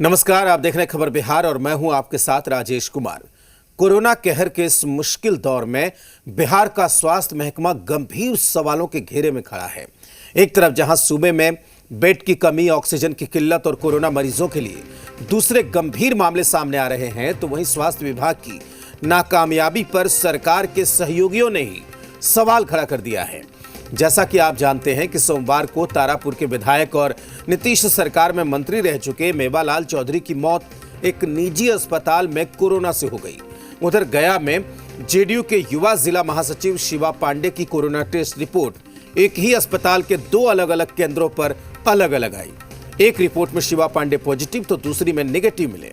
नमस्कार, आप देख रहे हैं खबर बिहार और मैं हूं आपके साथ राजेश कुमार। कोरोना कहर के इस मुश्किल दौर में बिहार का स्वास्थ्य महकमा गंभीर सवालों के घेरे में खड़ा है। एक तरफ जहां सूबे में बेड की कमी, ऑक्सीजन की किल्लत और कोरोना मरीजों के लिए दूसरे गंभीर मामले सामने आ रहे हैं, तो वहीं स्वास्थ्य विभाग की नाकामयाबी पर सरकार के सहयोगियों ने ही सवाल खड़ा कर दिया है। जैसा कि आप जानते हैं कि सोमवार को तारापुर के विधायक और नीतीश सरकार में मंत्री रह चुके मेवालाल चौधरी की मौत एक निजी अस्पताल में कोरोना से हो गई। उधर गया में जेडीयू के युवा जिला महासचिव शिवा पांडे की कोरोना टेस्ट रिपोर्ट एक ही अस्पताल के दो अलग अलग केंद्रों पर अलग अलग आई। एक रिपोर्ट में शिवा पांडे पॉजिटिव तो दूसरी में नेगेटिव मिले।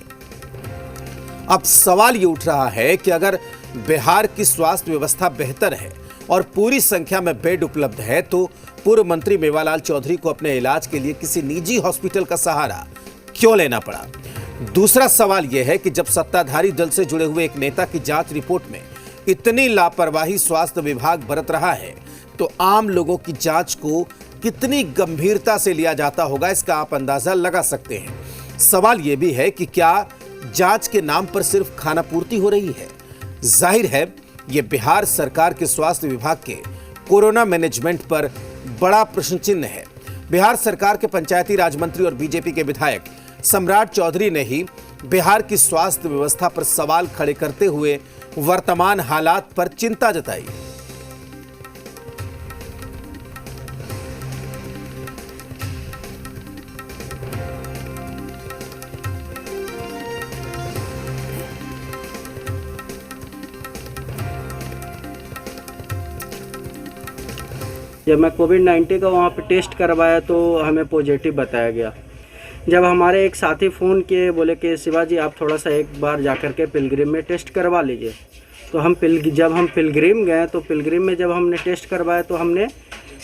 अब सवाल ये उठ रहा है कि अगर बिहार की स्वास्थ्य व्यवस्था बेहतर है और पूरी संख्या में बेड उपलब्ध है, तो पूर्व मंत्री मेवालाल चौधरी को अपने इलाज के लिए किसी निजी हॉस्पिटल का सहारा क्यों लेना पड़ा। दूसरा सवाल यह है कि जब सत्ताधारी दल से जुड़े हुए एक नेता की जांच रिपोर्ट में इतनी लापरवाही स्वास्थ्य विभाग बरत रहा है, तो आम लोगों की जांच को कितनी गंभीरता से लिया जाता होगा, इसका आप अंदाजा लगा सकते हैं। सवाल यह भी है कि क्या जांच के नाम पर सिर्फ खानापूर्ति हो रही है। जाहिर है ये बिहार सरकार के स्वास्थ्य विभाग के कोरोना मैनेजमेंट पर बड़ा प्रश्न चिन्ह है। बिहार सरकार के पंचायती राज मंत्री और बीजेपी के विधायक सम्राट चौधरी ने ही बिहार की स्वास्थ्य व्यवस्था पर सवाल खड़े करते हुए वर्तमान हालात पर चिंता जताई। जब मैं कोविड-19 का वहाँ पे टेस्ट करवाया तो हमें पॉजिटिव बताया गया। जब हमारे एक साथी फ़ोन किए, बोले कि शिवाजी आप थोड़ा सा एक बार जा कर के पिलग्रिम में टेस्ट करवा लीजिए, तो जब हम पिलग्रिम गए तो पिलग्रिम में जब हमने टेस्ट करवाया तो हमने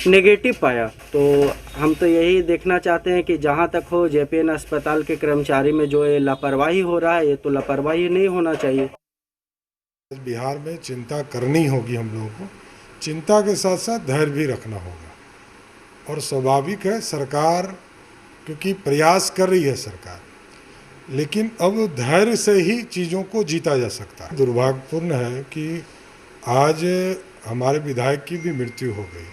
नेगेटिव पाया। तो हम तो यही देखना चाहते हैं कि जहाँ तक हो जेपीएन अस्पताल के कर्मचारी में जो ये लापरवाही हो रहा है, ये तो लापरवाही नहीं होना चाहिए। बिहार में चिंता करनी होगी हम लोगों को, चिंता के साथ साथ धैर्य भी रखना होगा। और स्वाभाविक है, सरकार क्योंकि प्रयास कर रही है सरकार, लेकिन अब धैर्य से ही चीज़ों को जीता जा सकता है। दुर्भाग्यपूर्ण है कि आज हमारे विधायक की भी मृत्यु हो गई,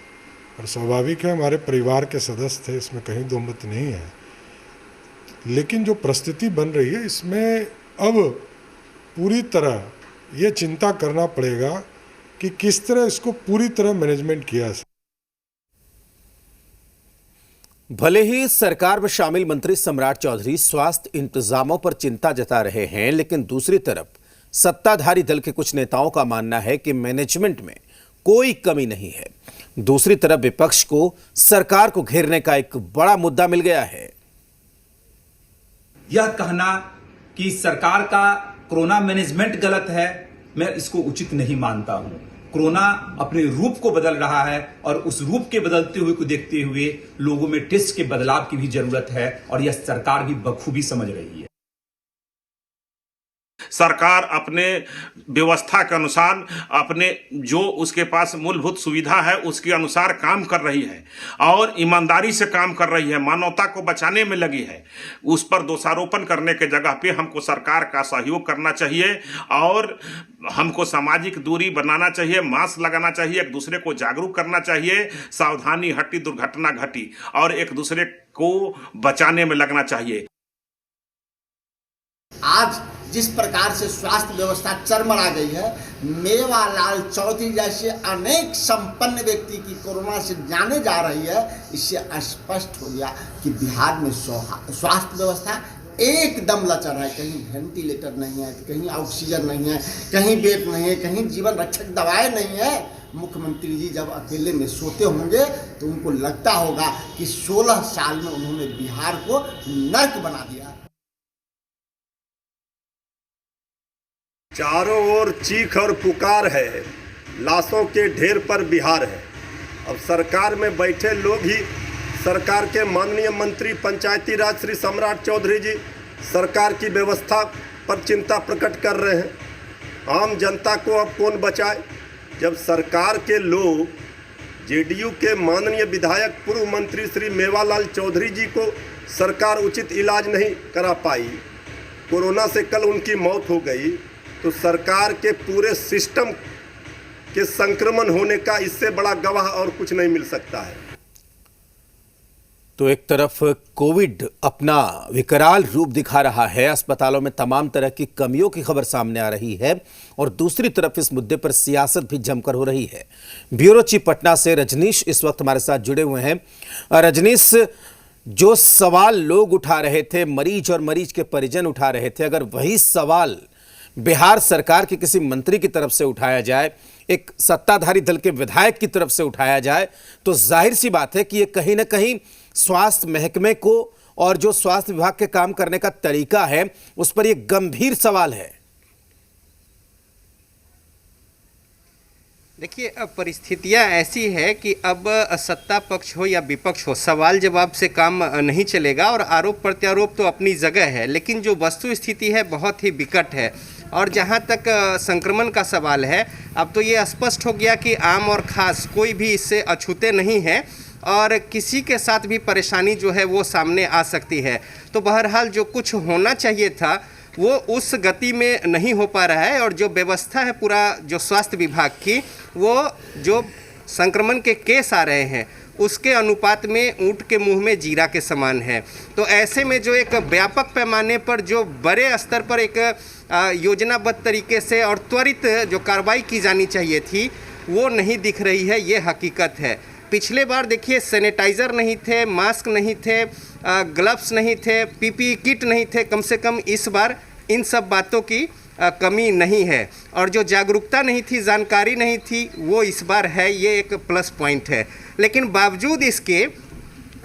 और स्वाभाविक है हमारे परिवार के सदस्य थे, इसमें कहीं दो मत नहीं है। लेकिन जो परिस्थिति बन रही है, इसमें अब पूरी तरह ये चिंता करना पड़ेगा कि किस तरह इसको पूरी तरह मैनेजमेंट किया जाए। भले ही सरकार में शामिल मंत्री सम्राट चौधरी स्वास्थ्य इंतजामों पर चिंता जता रहे हैं, लेकिन दूसरी तरफ सत्ताधारी दल के कुछ नेताओं का मानना है कि मैनेजमेंट में कोई कमी नहीं है। दूसरी तरफ विपक्ष को सरकार को घेरने का एक बड़ा मुद्दा मिल गया है। यह कहना कि सरकार का कोरोना मैनेजमेंट गलत है, मैं इसको उचित नहीं मानता हूं। कोरोना अपने रूप को बदल रहा है और उस रूप के बदलते हुए को देखते हुए लोगों में टेस्ट के बदलाव की भी जरूरत है, और यह सरकार भी बखूबी समझ रही है। सरकार अपने व्यवस्था के अनुसार, अपने जो उसके पास मूलभूत सुविधा है उसके अनुसार काम कर रही है और ईमानदारी से काम कर रही है, मानवता को बचाने में लगी है। उस पर दोषारोपण करने के जगह पे हमको सरकार का सहयोग करना चाहिए और हमको सामाजिक दूरी बनाना चाहिए, मास्क लगाना चाहिए, एक दूसरे को जागरूक करना चाहिए, सावधानी हटी दुर्घटना घटी, और एक दूसरे को बचाने में लगना चाहिए। आज जिस प्रकार से स्वास्थ्य व्यवस्था चरमरा गई है, मेवालाल चौधरी जैसे अनेक संपन्न व्यक्ति की कोरोना से जाने जा रही है, इससे स्पष्ट हो गया कि बिहार में स्वास्थ्य व्यवस्था एकदम लचर है। कहीं वेंटिलेटर नहीं है, कहीं ऑक्सीजन नहीं है, कहीं बेड नहीं है, कहीं जीवन रक्षक दवाएं नहीं है। मुख्यमंत्री जी जब अकेले में सोते होंगे तो उनको लगता होगा कि 16 साल में उन्होंने बिहार को नर्क बना दिया। चारों ओर चीख और पुकार है, लाशों के ढेर पर बिहार है। अब सरकार में बैठे लोग ही सरकार के माननीय मंत्री पंचायती राज श्री सम्राट चौधरी जी सरकार की व्यवस्था पर चिंता प्रकट कर रहे हैं। आम जनता को अब कौन बचाए, जब सरकार के लोग जेडीयू के माननीय विधायक पूर्व मंत्री श्री मेवालाल चौधरी जी को सरकार उचित इलाज नहीं करा पाई, कोरोना से कल उनकी मौत हो गई, तो सरकार के पूरे सिस्टम के संक्रमण होने का इससे बड़ा गवाह और कुछ नहीं मिल सकता है। तो एक तरफ कोविड अपना विकराल रूप दिखा रहा है, अस्पतालों में तमाम तरह की कमियों की खबर सामने आ रही है, और दूसरी तरफ इस मुद्दे पर सियासत भी जमकर हो रही है। ब्यूरो चीफ पटना से रजनीश इस वक्त हमारे साथ जुड़े हुए हैं। रजनीश, जो सवाल लोग उठा रहे थे, मरीज और मरीज के परिजन उठा रहे थे, अगर वही सवाल बिहार सरकार के किसी मंत्री की तरफ से उठाया जाए, एक सत्ताधारी दल के विधायक की तरफ से उठाया जाए, तो जाहिर सी बात है कि ये कहीं ना कहीं स्वास्थ्य महकमे को और जो स्वास्थ्य विभाग के काम करने का तरीका है उस पर यह गंभीर सवाल है। देखिए, अब परिस्थितियां ऐसी है कि अब सत्ता पक्ष हो या विपक्ष हो, सवाल जवाब से काम नहीं चलेगा और आरोप प्रत्यारोप तो अपनी जगह है, लेकिन जो वस्तु स्थिति है बहुत ही विकट है। और जहां तक संक्रमण का सवाल है, अब तो ये स्पष्ट हो गया कि आम और खास कोई भी इससे अछूते नहीं है और किसी के साथ भी परेशानी जो है वो सामने आ सकती है। तो बहरहाल जो कुछ होना चाहिए था वो उस गति में नहीं हो पा रहा है, और जो व्यवस्था है पूरा जो स्वास्थ्य विभाग की, वो जो संक्रमण के केस आ रहे हैं उसके अनुपात में ऊंट के मुंह में जीरा के समान है। तो ऐसे में जो एक व्यापक पैमाने पर जो बड़े स्तर पर एक योजनाबद्ध तरीके से और त्वरित जो कार्रवाई की जानी चाहिए थी वो नहीं दिख रही है, ये हकीकत है। पिछले बार देखिए सैनिटाइज़र नहीं थे, मास्क नहीं थे, ग्लव्स नहीं थे, पीपीई किट नहीं थे, कम से कम इस बार इन सब बातों की कमी नहीं है। और जो जागरूकता नहीं थी, जानकारी नहीं थी, वो इस बार है, ये एक प्लस पॉइंट है। लेकिन बावजूद इसके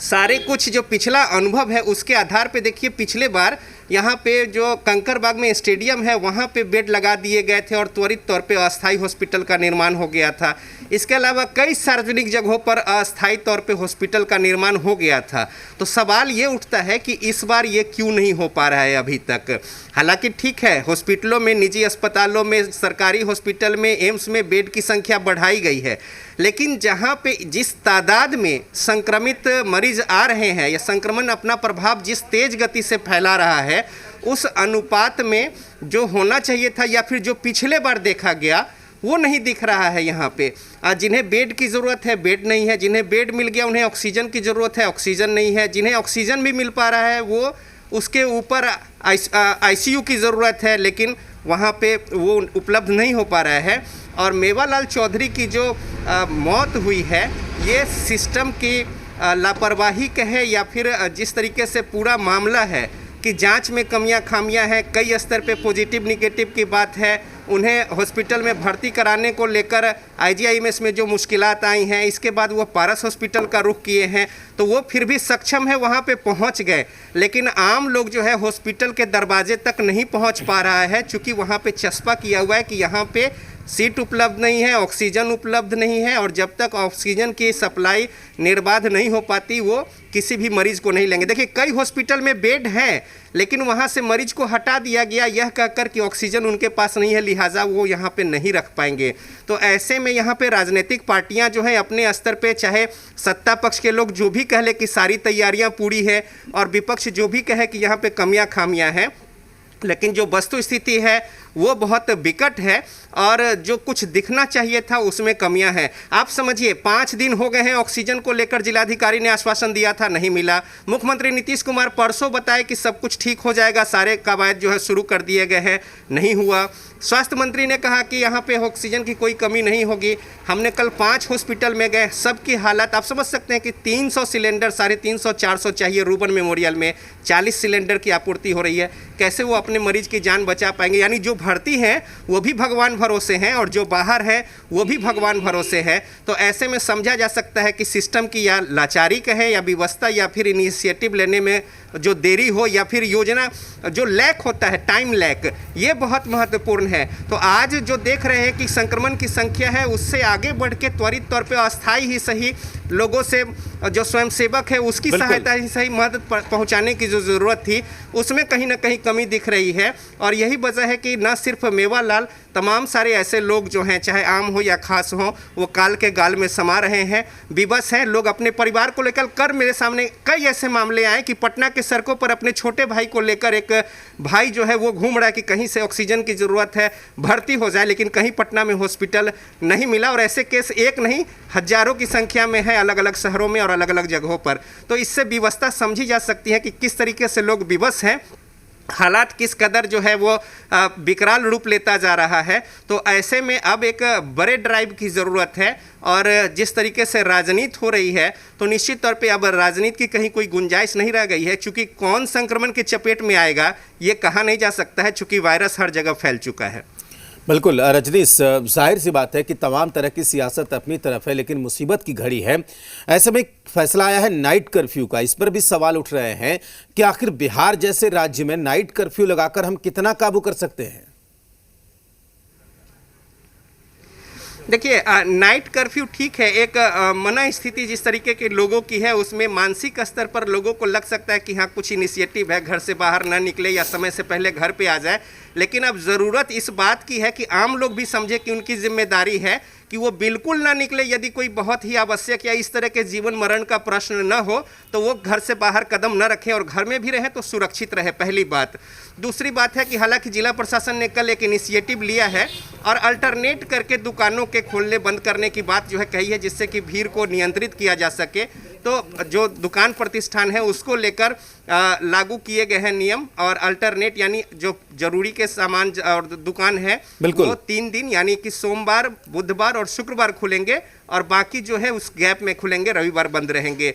सारे कुछ जो पिछला अनुभव है उसके आधार पे देखिए, पिछले बार यहाँ पे जो कंकरबाग में स्टेडियम है वहाँ पे बेड लगा दिए गए थे और त्वरित तौर पे अस्थायी हॉस्पिटल का निर्माण हो गया था। इसके अलावा कई सार्वजनिक जगहों पर अस्थायी तौर पे हॉस्पिटल का निर्माण हो गया था। तो सवाल ये उठता है कि इस बार ये क्यों नहीं हो पा रहा है अभी तक। हालांकि ठीक है, हॉस्पिटलों में, निजी अस्पतालों में, सरकारी हॉस्पिटल में, एम्स में बेड की संख्या बढ़ाई गई है, लेकिन जहाँ पे जिस तादाद में संक्रमित मरीज आ रहे हैं या संक्रमण अपना प्रभाव जिस तेज गति से फैला रहा है, उस अनुपात में जो होना चाहिए था या फिर जो पिछले बार देखा गया वो नहीं दिख रहा है। यहाँ पे जिन्हें बेड की ज़रूरत है बेड नहीं है, जिन्हें बेड मिल गया उन्हें ऑक्सीजन की ज़रूरत है ऑक्सीजन नहीं है, जिन्हें ऑक्सीजन भी मिल पा रहा है वो उसके ऊपर आईसीयू की ज़रूरत है, लेकिन वहाँ पे वो उपलब्ध नहीं हो पा रहा है। और मेवालाल चौधरी की जो मौत हुई है, ये सिस्टम की लापरवाही कहे या फिर जिस तरीके से पूरा मामला है कि जांच में कमियां खामियां हैं, कई स्तर पे पॉजिटिव निगेटिव की बात है, उन्हें हॉस्पिटल में भर्ती कराने को लेकर आईजीआईएमएस में जो मुश्किलात आई हैं, इसके बाद वो पारस हॉस्पिटल का रुख किए हैं, तो वो फिर भी सक्षम है, वहाँ पे पहुँच गए। लेकिन आम लोग जो है हॉस्पिटल के दरवाजे तक नहीं पहुँच पा रहा है, चूँकि वहाँ पे चस्पा किया हुआ है कि यहाँ पे सीट उपलब्ध नहीं है, ऑक्सीजन उपलब्ध नहीं है, और जब तक ऑक्सीजन की सप्लाई निर्बाध नहीं हो पाती वो किसी भी मरीज को नहीं लेंगे। देखिए, कई हॉस्पिटल में बेड है लेकिन वहाँ से मरीज को हटा दिया गया यह कहकर कि ऑक्सीजन उनके पास नहीं है, लिहाजा वो यहाँ पे नहीं रख पाएंगे। तो ऐसे में यहाँ पे राजनीतिक पार्टियाँ जो है अपने स्तर पे, चाहे सत्ता पक्ष के लोग जो भी कह ले कि सारी तैयारियाँ पूरी है और विपक्ष जो भी कहे कि यहाँ पे कमियाँ खामियाँ हैं, लेकिन जो वस्तु स्थिति है वो बहुत विकट है और जो कुछ दिखना चाहिए था उसमें कमियां हैं। आप समझिए 5 दिन हो गए हैं ऑक्सीजन को लेकर जिलाधिकारी ने आश्वासन दिया था, नहीं मिला। मुख्यमंत्री नीतीश कुमार परसों बताए कि सब कुछ ठीक हो जाएगा, सारे कवायद जो है शुरू कर दिए गए हैं, नहीं हुआ। स्वास्थ्य मंत्री ने कहा कि यहाँ पे ऑक्सीजन की कोई कमी नहीं होगी। हमने कल 5 हॉस्पिटल में गए, सबकी हालत आप समझ सकते हैं कि 300 सिलेंडर, 350 400 चाहिए। रूबन मेमोरियल में 40 सिलेंडर की आपूर्ति हो रही है, कैसे वो अपने मरीज की जान बचा पाएंगे। यानी जो भर्ती हैं वो भी भगवान भरोसे हैं और जो बाहर है वो भी भगवान भरोसे है। तो ऐसे में समझा जा सकता है कि सिस्टम की या लाचारी कहे या व्यवस्था या फिर इनिशिएटिव लेने में जो देरी हो या फिर योजना जो लैक होता है, टाइम लैक, ये बहुत महत्वपूर्ण है। तो आज जो देख रहे हैं कि संक्रमण की संख्या है उससे आगे बढ़ के त्वरित तौर पे अस्थायी ही सही लोगों से जो स्वयंसेवक है उसकी सहायता ही सही मदद पहुंचाने की जो ज़रूरत थी उसमें कहीं ना कहीं कमी दिख रही है। और यही वजह है कि न सिर्फ मेवालाल तमाम सारे ऐसे लोग जो हैं, चाहे आम हो या खास हो, वो काल के गाल में समा रहे हैं, विवश हैं। लोग अपने परिवार को लेकर कर मेरे सामने कई ऐसे मामले आए कि पटना के सड़कों पर अपने छोटे भाई को लेकर एक भाई जो है वो घूम रहा है कि कहीं से ऑक्सीजन की ज़रूरत है, भर्ती हो जाए, लेकिन कहीं पटना में हॉस्पिटल नहीं मिला। और ऐसे केस एक नहीं, हजारों की संख्या में है अलग अलग शहरों में और अलग अलग जगहों पर। तो इससे व्यवस्था समझी जा सकती है कि किस तरीके से लोग विवश हैं, हालात किस कदर जो है वो विकराल रूप लेता जा रहा है। तो ऐसे में अब एक बड़े ड्राइव की ज़रूरत है। और जिस तरीके से राजनीति हो रही है तो निश्चित तौर पे अब राजनीति की कहीं कोई गुंजाइश नहीं रह गई है, चूँकि कौन संक्रमण की चपेट में आएगा ये कहा नहीं जा सकता है, चूँकि वायरस हर जगह फैल चुका है। बिल्कुल रजनीश, जाहिर सी बात है कि तमाम तरह की सियासत अपनी तरफ है, लेकिन मुसीबत की घड़ी है। ऐसे में एक फैसला आया है नाइट कर्फ्यू का। इस पर भी सवाल उठ रहे हैं कि आखिर बिहार जैसे राज्य में नाइट कर्फ्यू लगाकर हम कितना काबू कर सकते हैं। देखिए, नाइट कर्फ्यू ठीक है, एक मना स्थिति जिस तरीके के लोगों की है उसमें मानसिक स्तर पर लोगों को लग सकता है कि हाँ कुछ इनिशिएटिव है, घर से बाहर ना निकले या समय से पहले घर पे आ जाए। लेकिन अब ज़रूरत इस बात की है कि आम लोग भी समझे कि उनकी जिम्मेदारी है कि वो बिल्कुल ना निकले। यदि कोई बहुत ही आवश्यक या इस तरह के जीवन मरण का प्रश्न न हो तो वो घर से बाहर कदम न रखें, और घर में भी रहें तो सुरक्षित रहे, पहली बात। दूसरी बात है कि हालांकि जिला प्रशासन ने कल एक इनिशिएटिव लिया है और अल्टरनेट करके दुकानों के खोलने बंद करने की बात जो है कही है, जिससे कि भीड़ को नियंत्रित किया जा सके। तो जो दुकान प्रतिष्ठान है उसको लेकर लागू किए गए हैं नियम, और अल्टरनेट यानी जो जरूरी के सामान और दुकान है वो 3 दिन यानी कि सोमवार, बुधवार और शुक्रवार खुलेंगे, और बाकी जो है उस गैप में खुलेंगे, रविवार बंद रहेंगे।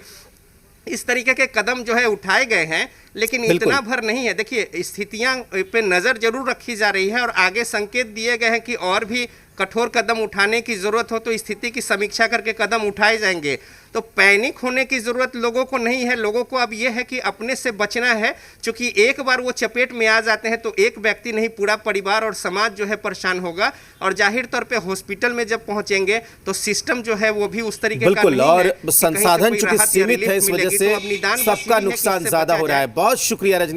इस तरीके के कदम जो है उठाए गए हैं, लेकिन इतना भर नहीं है। देखिए, स्थितियां पे नज़र जरूर रखी जा रही है और आगे संकेत दिए गए हैं कि और भी कठोर कदम उठाने की ज़रूरत हो तो स्थिति की समीक्षा करके कदम उठाए जाएंगे। तो पैनिक होने की ज़रूरत लोगों को नहीं है। लोगों को अब यह है कि अपने से बचना है, क्योंकि एक बार वो चपेट में आ जाते हैं तो एक व्यक्ति नहीं पूरा परिवार और समाज जो है परेशान होगा। और जाहिर तौर पे हॉस्पिटल में जब पहुंचेंगे तो सिस्टम जो है वो भी उस तरीके का नहीं है। और संसाधन चूंकि सीमित है, इस वजह से सबका नुकसान ज़्यादा हो रहा है। बहुत शुक्रिया रजनीश।